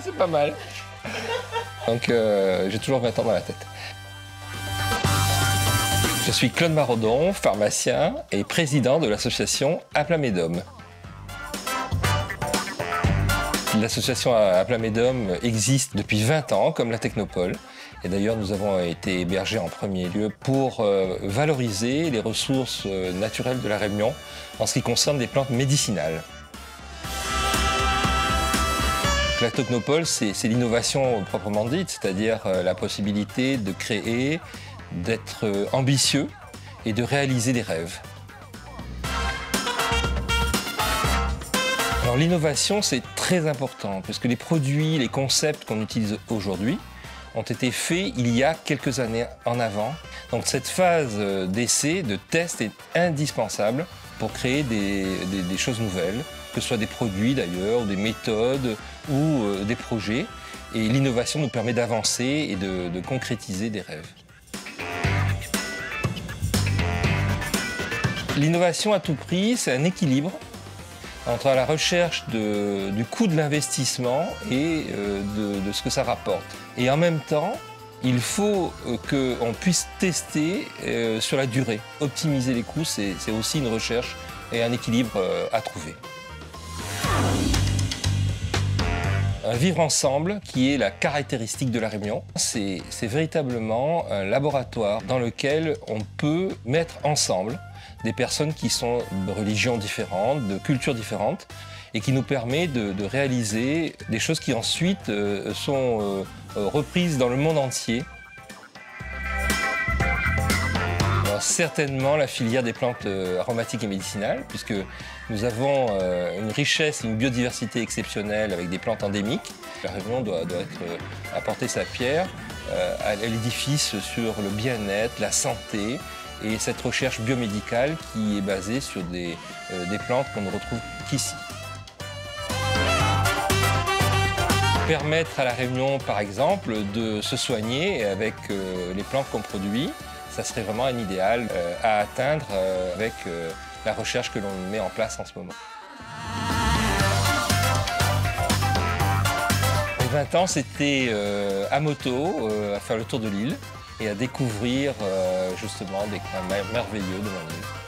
c'est pas mal. Donc j'ai toujours 20 ans dans la tête. Je suis Claude Maraudon, pharmacien et président de l'association Aplamédom. L'association Aplamédom existe depuis 20 ans, comme la Technopole. Et d'ailleurs, nous avons été hébergés en premier lieu pour valoriser les ressources naturelles de la Réunion en ce qui concerne des plantes médicinales. La Technopole, c'est l'innovation proprement dite, c'est-à-dire la possibilité de créer, d'être ambitieux et de réaliser des rêves. Alors l'innovation, c'est très important, puisque les produits, les concepts qu'on utilise aujourd'hui ont été faits il y a quelques années en avant. Donc cette phase d'essai, de test est indispensable pour créer des choses nouvelles, que ce soit des produits d'ailleurs, des méthodes ou des projets. Et l'innovation nous permet d'avancer et de concrétiser des rêves. L'innovation à tout prix, c'est un équilibre entre la recherche du coût de l'investissement et de ce que ça rapporte. Et en même temps, il faut qu'on puisse tester sur la durée. Optimiser les coûts, c'est aussi une recherche et un équilibre à trouver. Un vivre ensemble, qui est la caractéristique de la Réunion, c'est véritablement un laboratoire dans lequel on peut mettre ensemble des personnes qui sont de religions différentes, de cultures différentes, et qui nous permet de réaliser des choses qui ensuite sont reprises dans le monde entier. Alors, certainement la filière des plantes aromatiques et médicinales, puisque nous avons une richesse et une biodiversité exceptionnelle avec des plantes endémiques. La Réunion doit apporter sa pierre à l'édifice sur le bien-être, la santé, et cette recherche biomédicale qui est basée sur des plantes qu'on ne retrouve qu'ici. Permettre à la Réunion, par exemple, de se soigner avec les plantes qu'on produit, ça serait vraiment un idéal à atteindre avec la recherche que l'on met en place en ce moment. Les 20 ans, c'était à moto, à faire le tour de l'île et à découvrir justement des coins merveilleux de mon île.